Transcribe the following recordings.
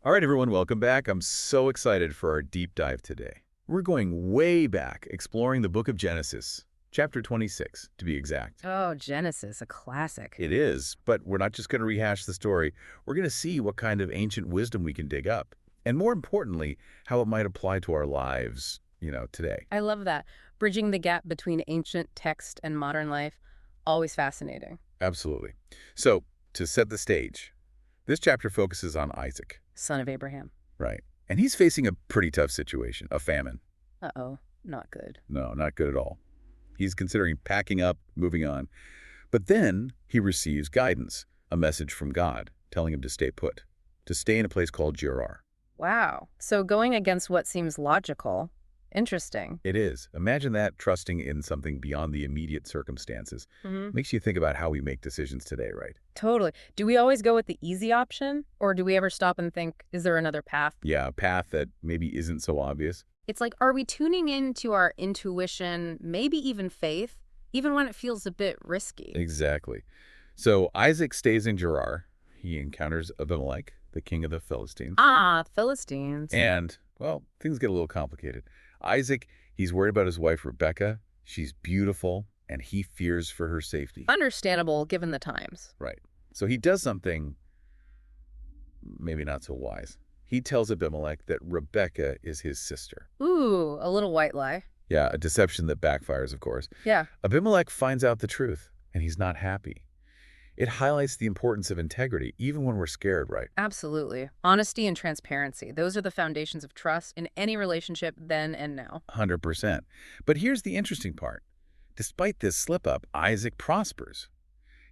All right, everyone, welcome back. I'm so excited for our deep dive today. We're going way back, exploring the book of Genesis, chapter 26, to be exact. Oh, Genesis, a classic. It is, but we're not just going to rehash the story. We're going to see what kind of ancient wisdom we can dig up, and more importantly, how it might apply to our lives, today. I love that. Bridging the gap between ancient text and modern life, always fascinating. Absolutely. So, to set the stage, this chapter focuses on Isaac, Son of Abraham. right? And he's facing a pretty tough situation, a famine. Uh-oh, not good. No, not good at all. He's considering packing up, moving on. But then he receives guidance, a message from God telling him to stay put, to stay in a place called Gerar. Wow. So going against what seems logical. Interesting. It is. Imagine that, trusting in something beyond the immediate circumstances. hmm Makes you think about how we make decisions today, right? Totally. Do we always go with the easy option? Or do we ever stop and think, is there another path? Yeah, a path that maybe isn't so obvious. It's like, are we tuning into our intuition, maybe even faith, even when it feels a bit risky? Exactly. So Isaac stays in Gerar. He encounters Abimelech, the king of the Philistines. Ah, Philistines. And, well, things get a little complicated. Isaac, he's worried about his wife, Rebecca. She's beautiful, and he fears for her safety. Understandable given the times. Right. So he does something maybe not so wise. He tells Abimelech that Rebecca is his sister. Ooh, a little white lie. Yeah, a deception that backfires, of course. Yeah. Abimelech finds out the truth, and he's not happy. It highlights the importance of integrity, even when we're scared, right? Absolutely. Honesty and transparency. Those are the foundations of trust in any relationship then and now. 100%. But here's the interesting part. Despite this slip-up, Isaac prospers.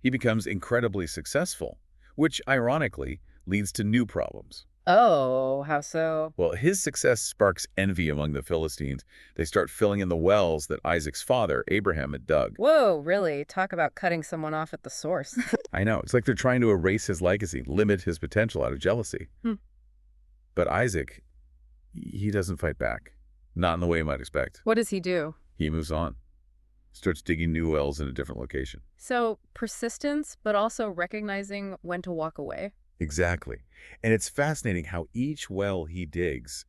He becomes incredibly successful, which, ironically, leads to new problems. Oh, how so? Well, his success sparks envy among the Philistines. They start filling in the wells that Isaac's father, Abraham, had dug. Whoa, really? Talk about cutting someone off at the source. I know, it's like they're trying to erase his legacy, limit his potential out of jealousy. Hmm. But Isaac, he doesn't fight back. Not in the way you might expect. What does he do? He moves on, starts digging new wells in a different location. So, persistence, but also recognizing when to walk away. Exactly. And it's fascinating how each well he digs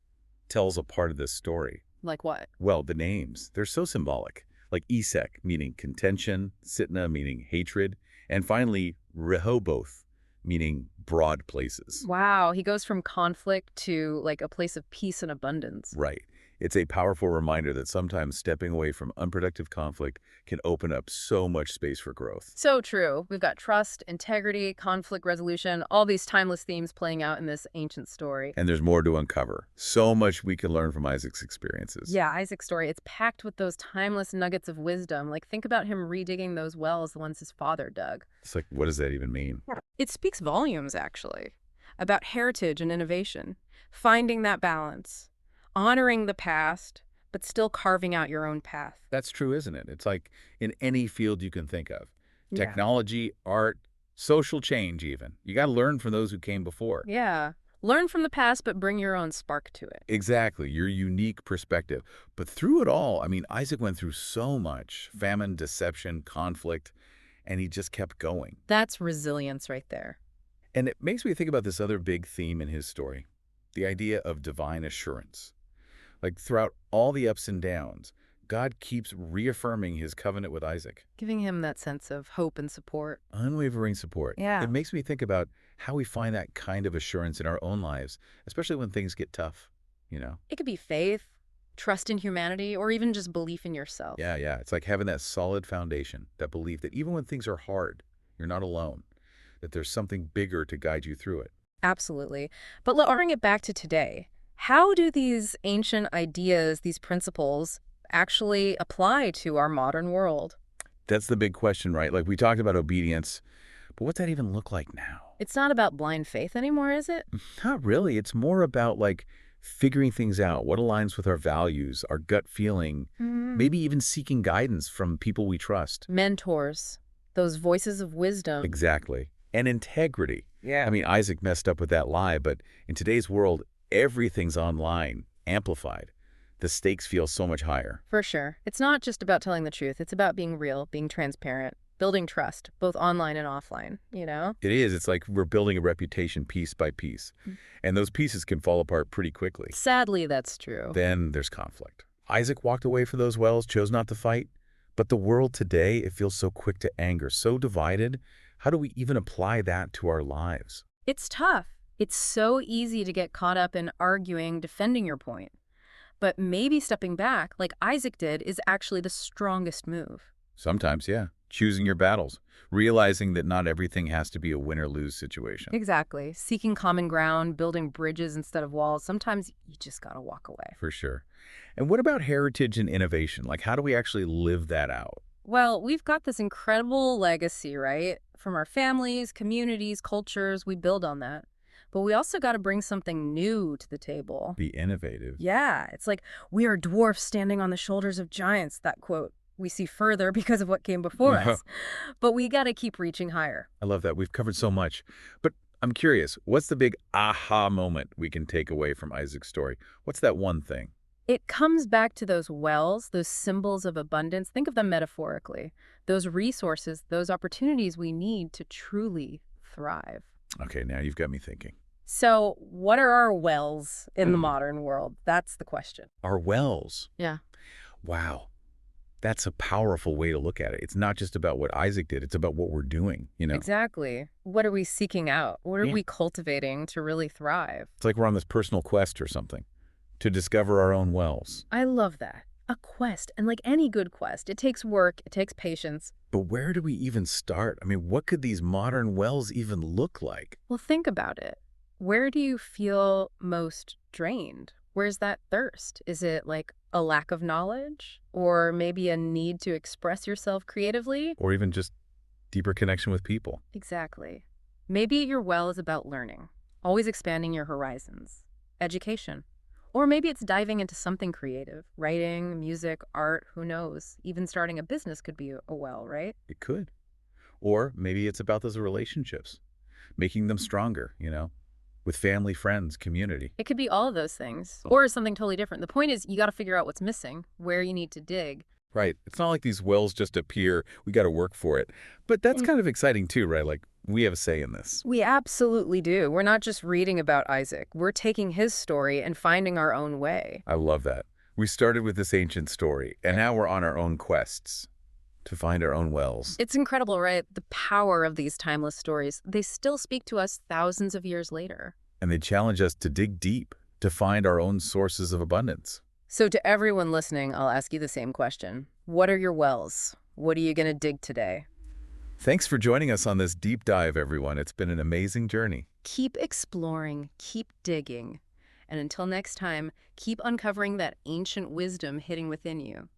tells a part of this story. Like what? Well, the names, they're so symbolic. Like Esek, meaning contention, Sitna, meaning hatred, and finally, Rehoboth, meaning broad places. Wow, he goes from conflict to like a place of peace and abundance. Right. It's a powerful reminder that sometimes stepping away from unproductive conflict can open up so much space for growth. So true. We've got trust, integrity, conflict resolution, all these timeless themes playing out in this ancient story. And there's more to uncover. So much we can learn from Isaac's experiences. Yeah, Isaac's story, it's packed with those timeless nuggets of wisdom. Like, think about him redigging those wells, the ones his father dug. It's like, what does that even mean? It speaks volumes, actually, about heritage and innovation, finding that balance, honoring the past, but still carving out your own path. That's true, isn't it? It's like in any field you can think of. Yeah. Technology, art, social change even. You got to learn from those who came before. Yeah. Learn from the past, but bring your own spark to it. Exactly, your unique perspective. But through it all, I mean, Isaac went through so much. Famine, deception, conflict, and he just kept going. That's resilience right there. And it makes me think about this other big theme in his story, the idea of divine assurance. Like throughout all the ups and downs, God keeps reaffirming his covenant with Isaac. Giving him that sense of hope and support. Unwavering support. Yeah. It makes me think about how we find that kind of assurance in our own lives, especially when things get tough, It could be faith, trust in humanity, or even just belief in yourself. Yeah. It's like having that solid foundation, that belief that even when things are hard, you're not alone, that there's something bigger to guide you through it. Absolutely. But let's bring it back to today. How do these ancient ideas, these principles, actually apply to our modern world? That's the big question, right? Like we talked about obedience, but what's that even look like now? It's not about blind faith anymore, is it? Not really. It's more about like figuring things out, what aligns with our values, our gut feeling, maybe even seeking guidance from people we trust. Mentors, those voices of wisdom. Exactly. And integrity. Yeah. I mean, Isaac messed up with that lie, but in today's world, everything's online, amplified. The stakes feel so much higher. For sure. It's not just about telling the truth. It's about being real, being transparent, building trust, both online and offline, you know? It is. It's like we're building a reputation piece by piece, and those pieces can fall apart pretty quickly. Sadly, that's true. Then there's conflict. Isaac walked away from those wells, chose not to fight. But the world today, it feels so quick to anger, so divided. How do we even apply that to our lives? It's tough. It's so easy to get caught up in arguing, defending your point. But maybe stepping back, like Isaac did, is actually the strongest move. Sometimes, yeah. Choosing your battles. Realizing that not everything has to be a win-or-lose situation. Exactly. Seeking common ground, building bridges instead of walls. Sometimes you just gotta walk away. For sure. And what about heritage and innovation? Like, how do we actually live that out? Well, we've got this incredible legacy, right? From our families, communities, cultures, we build on that. But we also got to bring something new to the table. Be innovative. Yeah, it's like, we are dwarfs standing on the shoulders of giants, that quote. We see further because of what came before us. But we got to keep reaching higher. I love that. We've covered so much. But I'm curious, what's the big aha moment we can take away from Isaac's story? What's that one thing? It comes back to those wells, those symbols of abundance. Think of them metaphorically. Those resources, those opportunities we need to truly thrive. Okay, now you've got me thinking. So what are our wells in the modern world? That's the question. Our wells. Yeah. Wow. That's a powerful way to look at it. It's not just about what Isaac did. It's about what we're doing, you know? Exactly. What are we seeking out? What are we cultivating to really thrive? It's like we're on this personal quest or something to discover our own wells. I love that. A quest. And like any good quest, it takes work, it takes patience. But where do we even start? I mean, what could these modern wells even look like? Well, think about it. Where do you feel most drained? Where's that thirst? Is it like a lack of knowledge? Or maybe a need to express yourself creatively? Or even just deeper connection with people? Exactly. Maybe your well is about learning, always expanding your horizons, education. Or maybe it's diving into something creative, writing, music, art, who knows? Even starting a business could be a well, right? It could. Or maybe it's about those relationships, making them stronger, you know, with family, friends, community. It could be all of those things, or something totally different. The point is, you got to figure out what's missing, where you need to dig. Right. It's not like these wells just appear. We got to work for it. But that's kind of exciting too, right? Like we have a say in this. We absolutely do. We're not just reading about Isaac. We're taking his story and finding our own way. I love that. We started with this ancient story, and now we're on our own quests to find our own wells. It's incredible, right? The power of these timeless stories. They still speak to us thousands of years later. And they challenge us to dig deep, to find our own sources of abundance. So to everyone listening, I'll ask you the same question. What are your wells? What are you going to dig today? Thanks for joining us on this deep dive, everyone. It's been an amazing journey. Keep exploring, keep digging. And until next time, keep uncovering that ancient wisdom hidden within you.